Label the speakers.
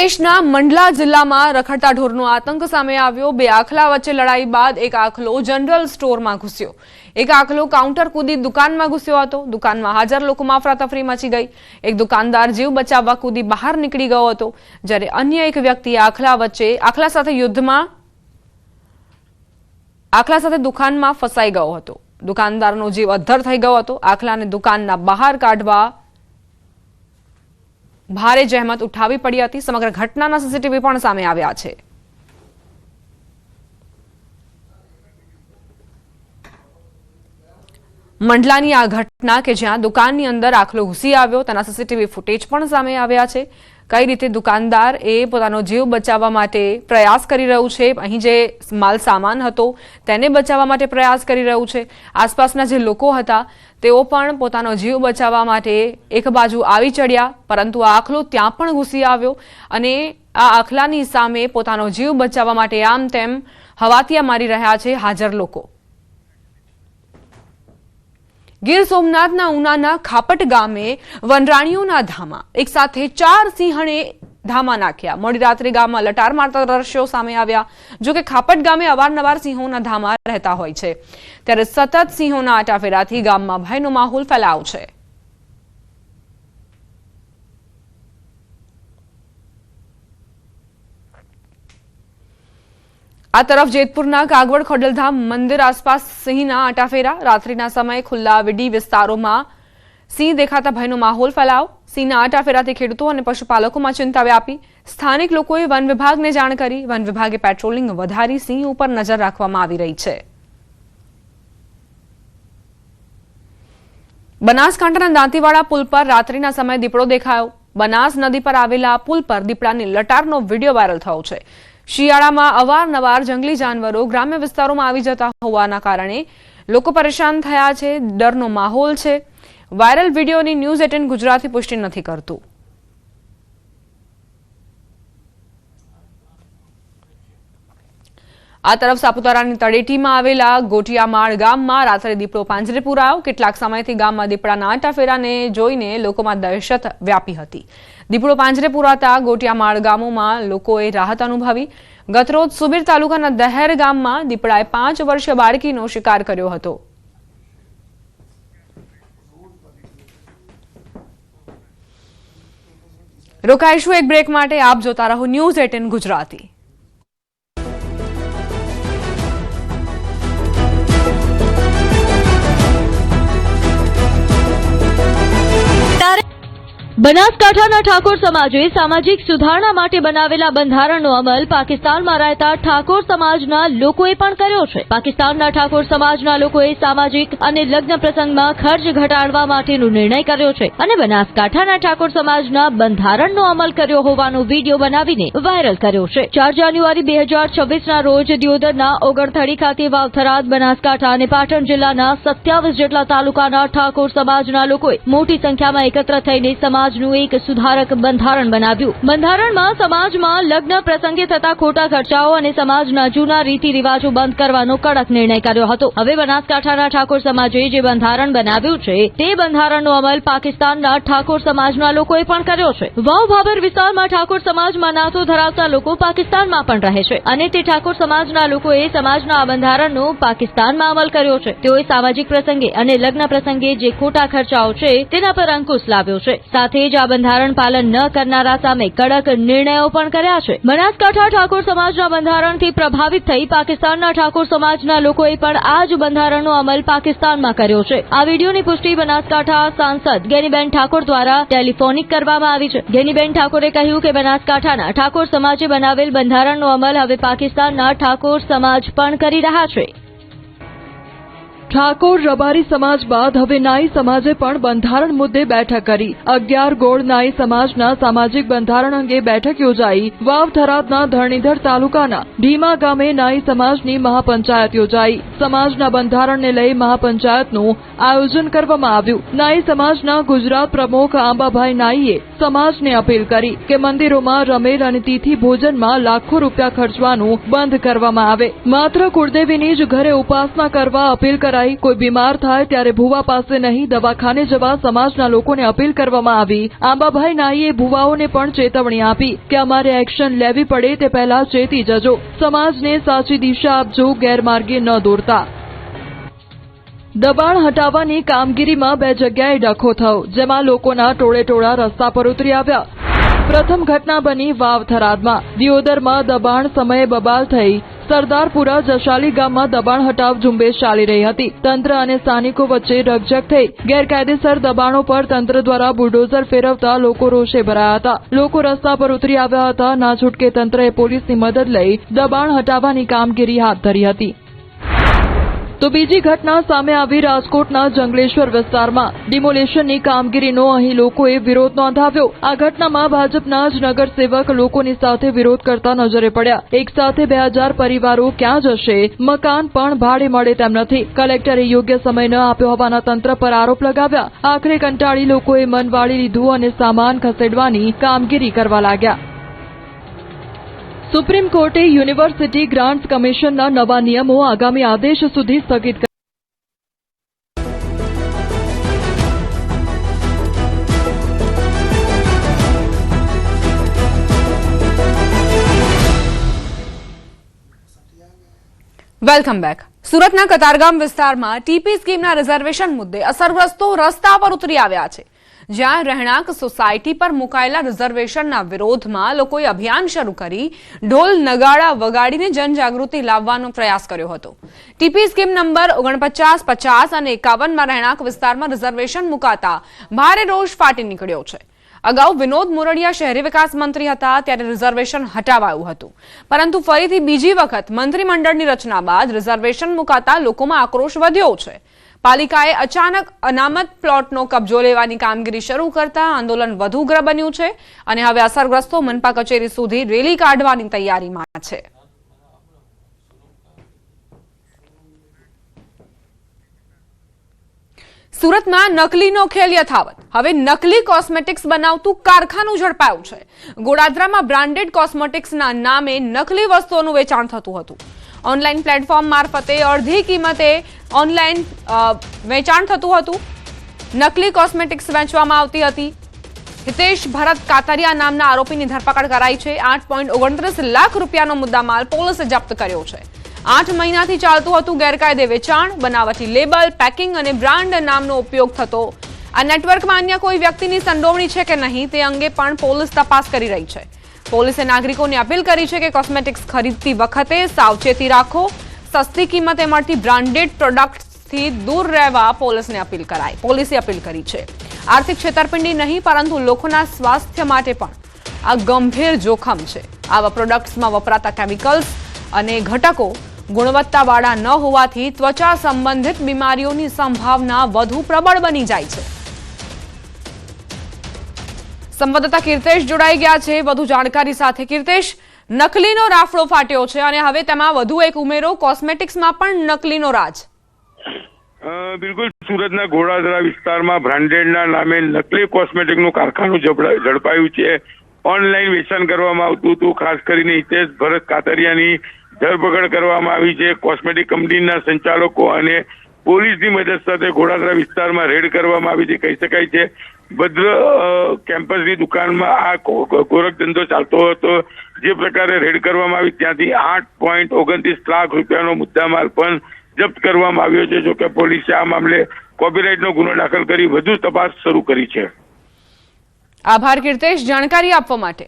Speaker 1: પ્રદેશના મંડલા જિલ્લામાં રખડતા ઢોરનો આતંક સામે આવ્યો। બે આખલા વચ્ચે લડાઈ બાદ એક આખલો જનરલ સ્ટોરમાં ઘૂસ્યો। એક આખલો કાઉન્ટર કૂદી દુકાનમાં ઘૂસ્યો હતો। દુકાનમાં હાજર લોકોમાં અફરાતફરી મચી ગઈ। એક દુકાનદાર જીવ બચાવવા કૂદી બહાર નીકળી ગયો હતો, જ્યારે અન્ય એક વ્યક્તિ આખલા સાથે દુકાનમાં ફસાઈ ગયો હતો। દુકાનદારનો જીવ અદ્ધર થઈ ગયો હતો। આખલાને દુકાનના બહાર કાઢવા ભારે જહેમત ઉઠાવી પડી હતી। સમગ્ર ઘટનાના સીસીટીવી પણ સામે આવ્યા છે। મંડલાની આ ઘટના કે જ્યાં દુકાનની અંદર આખલો ઘૂસી આવ્યો તેના સીસીટીવી ફૂટેજ પણ સામે આવ્યા છે। કઈ રીતે દુકાનદાર પોતાનો જીવ બચાવવા માટે પ્રયાસ કરી રહ્યું છે, અહીં જે માલ સામાન હતો તેને બચાવવા માટે પ્રયાસ કરી રહ્યું છે। આસપાસના જે લોકો હતા તેઓ પણ પોતાનો જીવ બચાવવા માટે એક બાજુ આવી ચડ્યા, પરંતુ આ આખલો ત્યાં પણ ઘૂસી આવ્યો અને આ આખલાની સામે પોતાનો જીવ બચાવવા માટે આમ તેમ હવાતિયા મારી રહ્યા છે હાજર લોકો। ગીર સોમનાથના ઉનાના ખાપટ ગામે વનરાણીઓના ધામા એક સાથે 4 સિંહણે ધામા નાખ્યા। મોડી રાત્રે ગામમાં લટાર મારતા દ્રશ્યો સામે આવ્યા। જો કે ખાપટ ગામે અવારનવાર સિંહોના ધામા રહેતા હોય છે, ત્યારે સતત સિંહોના આટાફેરાથી ગામમાં ભયનો માહોલ ફેલાયો છે। આ તરફ જેતપુરના કાગવડ ખોડલધામ મંદિર આસપાસ સિંહના આટાફેરા। રાત્રિના સમયે ખુલ્લા વીડી વિસ્તારોમાં સિંહ દેખાતા ભયનો માહોલ ફેલાયો। સિંહના આટાફેરાથી ખેડૂતો અને પશુપાલકોમાં ચિંતા વ્યાપી। સ્થાનિક લોકોએ વન વિભાગને જાણ કરી। વન વિભાગે પેટ્રોલિંગ વધારી સિંહ ઉપર નજર રાખવામાં આવી રહી છે। બનાસકાંઠાના દાંતીવાડા પુલ પર રાત્રિના સમયે દીપડો દેખાયો। બનાસ નદી પર આવેલા પુલ પર દીપડાની લટારનો વિડીયો વાયરલ થયો છે। શિયાળામાં અવારનવાર જંગલી જાનવરો ગ્રામ્ય વિસ્તારોમાં આવી જતા હોવાના કારણે લોકો પરેશાન થયા છે। ડરનો માહોલ છે। વાયરલ વિડીયોની ન્યૂઝ 18 ગુજરાતી પુષ્ટિ નથી કરતું। આ તરફ સાપુતારાની તળેટીમાં આવેલા ગોટિયામાળ ગામમાં રાત્રે દીપડો પાંજરે પુરાયો। કેટલાક સમયથી ગામમાં દીપડાના આટાફેરાને જોઈને લોકોમાં દહેશત વ્યાપી હતી। દીપડો પાંજરે પુરાતા ગોટિયામાળ ગામોમાં લોકોએ રાહત અનુભવી। ગતરોજ સુબીર તાલુકાના દહેર ગામમાં દીપડાએ 5 વર્ષીય બાળકીનો શિકાર કર્યો હતો। રોકાઈશું એક બ્રેક માટે। આપ જોતા રહો ન્યૂઝ 18 ગુજરાતી।
Speaker 2: બનાસકાંઠાના ઠાકોર સમાજે સામાજિક સુધારણા માટે બનાવેલા બંધારણનો અમલ પાકિસ્તાનમાં રહેતા ઠાકોર સમાજના લોકોએ પણ કર્યો છે। પાકિસ્તાનના ઠાકોર સમાજના લોકોએ સામાજિક અને લગ્ન પ્રસંગમાં ખર્ચ ઘટાડવા માટેનો નિર્ણય કર્યો છે અને બનાસકાંઠાના ઠાકોર સમાજના બંધારણનો અમલ કર્યો હોવાનો વિડીયો બનાવીને વાયરલ કર્યો છે। 4 જાન્યુઆરી 2026ના રોજ દિયોદરના ઓગણથડી ખાતે વાવથરાદ, બનાસકાંઠા અને પાટણ જિલ્લાના 27 જેટલા તાલુકાના ઠાકોર સમાજના લોકોએ મોટી સંખ્યામાં એકત્ર થઈને સમાજનું એક સુધારક બંધારણ બનાવ્યું। બંધારણમાં સમાજમાં લગ્ન પ્રસંગે થતા ખોટા ખર્ચાઓ અને સમાજના જૂના રીતિ રિવાજો બંધ કરવાનો કડક નિર્ણય કર્યો હતો। હવે બનાસકાંઠાના ઠાકોર સમાજે જે બંધારણ બનાવ્યું છે તે બંધારણનો અમલ પાકિસ્તાનના ઠાકોર સમાજના લોકોએ પણ કર્યો છે। વાવ ભાભર વિસ્તારમાં ઠાકોર સમાજમાં નાતો ધરાવતા લોકો પાકિસ્તાનમાં પણ રહે છે અને તે ઠાકોર સમાજના લોકોએ સમાજના આ બંધારણનો પાકિસ્તાનમાં અમલ કર્યો છે। તેઓએ સામાજિક પ્રસંગે અને લગ્ન પ્રસંગે જે ખોટા ખર્ચાઓ છે તેના પર અંકુશ લાવ્યો છે। સાથે જ આ બંધારણ પાલન ન કરનારા સામે કડક નિર્ણયો પણ કર્યા છે। બનાસકાંઠા ઠાકોર સમાજના બંધારણથી પ્રભાવિત થઈ પાકિસ્તાનના ઠાકોર સમાજના લોકોએ પણ આ જ બંધારણનો અમલ પાકિસ્તાનમાં કર્યો છે। આ વિડીયોની પુષ્ટિ બનાસકાંઠા સાંસદ ગેનીબેન ઠાકોર દ્વારા ટેલિફોનિક કરવામાં આવી છે। ગેનીબેન ઠાકોરે કહ્યું કે બનાસકાંઠાના ઠાકોર સમાજે બનાવેલ બંધારણનો અમલ હવે પાકિસ્તાનના ઠાકોર સમાજ પણ કરી રહ્યા છે।
Speaker 3: ઠાકોર રબારી સમાજ બાદ હવે નાઈ સમાજે પણ બંધારણ મુદ્દે બેઠક કરી। 11 ગોળ નાઈ સમાજના સામાજિક બંધારણ અંગે બેઠક યોજાઈ। વાવ થરાદના ધરણીધર તાલુકાના ઢીમા ગામે નાઈ સમાજની મહાપંચાયત યોજાઈ। સમાજના બંધારણને લઈ મહાપંચાયતનું આયોજન કરવામાં આવ્યું। નાઈ સમાજના ગુજરાત પ્રમુખ આંબાભાઈ નાઈએ સમાજને અપીલ કરી કે મંદિરોમાં રમેલ અને તિથિ ભોજનમાં લાખો રૂપિયા ખર્ચવાનું બંધ કરવામાં આવે। માત્ર કુળદેવીની જ ઘરે ઉપાસના કરવા અપીલ કરાઈ। કરાઈ। કોઈ બીમાર થાય ત્યારે ભુવા પાસે નહીં, દવાખાને જવા સમાજના લોકોને અપીલ કરવામાં આવી। આંબાભાઈ નાઈએ ભુવાઓને પણ ચેતવણી આપી કે અમારે એક્શન લેવી પડે તે પહેલા ચેતી જજો, સમાજને સાચી દિશા આપજો, ગેરમાર્ગે ન દોરતા। દબાણ હટાવવાની કામગીરીમાં બે જગ્યાએ ડખો થયો, જેમાં લોકોના ટોળેટોળા રસ્તા પર ઉતરી આવ્યા। પ્રથમ ઘટના બની વાવ થરાદમાં। દિયોદરમાં દબાણ સમયે બબાલ થઈ। સરદારપુરા જશાલી ગામમાં દબાણ હટાવ ઝુંબેશ ચાલી રહી હતી। તંત્ર અને સ્થાનિકો વચ્ચે રકઝક થઈ। ગેરકાયદેસર દબાણો પર તંત્ર દ્વારા બુલડોઝર ફેરવતા લોકો રોષે ભરાયા હતા। લોકો રસ્તા પર ઉતરી આવ્યા હતા। ના છૂટકે તંત્રએ પોલીસની મદદ લઈ દબાણ હટાવવાની કામગીરી હાથ ધરી હતી। તો બીજી ઘટના સામે આવી રાજકોટના જંગલેશ્વર વિસ્તારમાં। ડિમોલેશનની કામગીરીનો અહીં લોકોએ વિરોધ નોંધાવ્યો। આ ઘટનામાં ભાજપના જ નગરસેવક લોકોની સાથે વિરોધ કરતા નજરે પડ્યા। એક સાથે 2000 પરિવારો ક્યાં જશે? મકાન પણ ભાડે મળે તેમ નથી। કલેક્ટરે યોગ્ય સમય ન આપ્યો હોવાના તંત્ર પર આરોપ લગાવ્યા। આખરે કંટાળી લોકોએ મન વાળી લીધું અને સામાન ખસેડવાની કામગીરી કરવા લાગ્યા। સુપ્રીમ કોર્ટે યુનિવર્સિટી ગ્રાન્ટ્સ કમિશનના નવા નિયમો આગામી આદેશ સુધી સ્થગિત
Speaker 1: વેલકમ બેક। સુરતના કતારગામ વિસ્તારમાં ટીપી સ્કીમના રિઝર્વેશન મુદ્દે અસરગ્રસ્તો રસ્તા પર ઉતરી આવ્યા છે, જ્યાં રહેણાંક સોસાયટી પર મુકાયેલા રિઝર્વેશનના વિરોધમાં લોકોએ અભિયાન શરૂ કરી ઢોલ નગાડા વગાડીને જનજાગૃતિ લાવવાનો પ્રયાસ કર્યો હતો। ટીપી સ્કીમ નંબર 49, 50 અને 51માં રહેણાંક વિસ્તારમાં રિઝર્વેશન મુકાતા ભારે રોષ ફાટી નીકળ્યો છે। અગાઉ વિનોદ મોરડિયા શહેરી વિકાસ મંત્રી હતા ત્યારે રિઝર્વેશન હટાવાયું હતું, પરંતુ ફરીથી બીજી વખત મંત્રીમંડળની રચના બાદ રિઝર્વેશન મુકાતા લોકોમાં આક્રોશ વધ્યો છે। પાલિકાએ અચાનક અનામત પ્લોટનો કબજો લેવાની કામગીરી શરૂ કરતા આંદોલન વધુ ઉગ્ર બન્યું છે અને હવે અસરગ્રસ્તો મનપા કચેરી સુધી રેલી કાઢવાની તૈયારીમાં છે। સુરતમાં નકલીનો ખેલ યથાવત। હવે નકલી કોસ્મેટિક્સ બનાવતું કારખાનું ઝડપાયું છે। ગોડાદરામાં બ્રાન્ડેડ કોસ્મેટિક્સના નામે નકલી વસ્તુઓનું વેચાણ થતું હતું। ઓનલાઈન પ્લેટફોર્મ મારફતે અડધી કિંમતે ઓનલાઈન વેચાણ થતું હતું। નકલી કોસ્મેટિક્સ વેચવામાં આવતી હતી। હિતેશ ભરત કાતરિયા નામના આરોપીની ધરપકડ કરાઈ છે। 8.29 લાખ રૂપિયાનો મુદ્દામાલ પોલીસે જપ્ત કર્યો છે। 8 મહિનાથી ચાલતું હતું ગેરકાયદે વેચાણ, બનાવટી લેબલ, પેકિંગ અને બ્રાન્ડ નામનો ઉપયોગ થતો। આ નેટવર્કમાં અન્ય કોઈ વ્યક્તિની સંડોવણી છે કે નહીં તે અંગે પણ પોલીસ તપાસ કરી રહી છે। પોલીસે નાગરિકોને અપીલ કરી છે કે કોસ્મેટિક્સ ખરીદતી વખતે સાવચેતી રાખો। સસ્તી કિંમતે મળતી બ્રાન્ડેડ પ્રોડક્ટ્સથી દૂર રહેવા પોલીસે અપીલ કરી છે। આર્થિક છેતરપિંડી નહીં પરંતુ લોકોના સ્વાસ્થ્ય માટે પણ આ ગંભીર જોખમ છે। આવા પ્રોડક્ટ્સમાં વપરાતા કેમિકલ્સ અને ઘટકો ગુણવત્તાવાળા ન હોવાથી ત્વચા સંબંધિત બીમારીઓની સંભાવના વધુ પ્રબળ બની જાય છે। સંવાદદાતા કીર્તેશ જોડાઈ ગયા છે વધુ જાણકારી સાથે। કીર્તેશ, નકલીનો રાફડો ફાટ્યો છે અને હવે તેમાં વધુ એક ઉમેરો, કોસ્મેટિક્સમાં પણ નકલીનો રાજ।
Speaker 4: બિલકુલ, સુરતના ગોડાદરા વિસ્તારમાં બ્રાન્ડેડના નામે નકલી કોસ્મેટિકનું કારખાનું ઝડપાયું છે। ઓનલાઈન વેચાણ કરવામાં આવતું હતું। ખાસ કરીને હિતેશ ભરત કાતરિયાની ધરપકડ કરવામાં આવી છે। કોસ્મેટિક કંપનીના સંચાલકો અને પોલીસની મદદ સાથે ગોડાદરા વિસ્તારમાં રેડ કરવામાં આવી છે। કહી શકાય છે ભદ્ર કેમ્પસની દુકાનમાં આ ગોરખ ધંધો ચાલતો હતો। જે પ્રકારે રેડ કરવામાં આવી ત્યાંથી 8.29 લાખ રૂપિયાનો મુદ્દામાલ પણ જપ્ત કરવામાં આવ્યો છે। જોકે પોલીસે આ મામલે કોપીરાઇટનો ગુનો દાખલ કરી વધુ તપાસ શરૂ કરી છે।
Speaker 1: આભાર કીર્તેશ, જાણકારી આપવા માટે।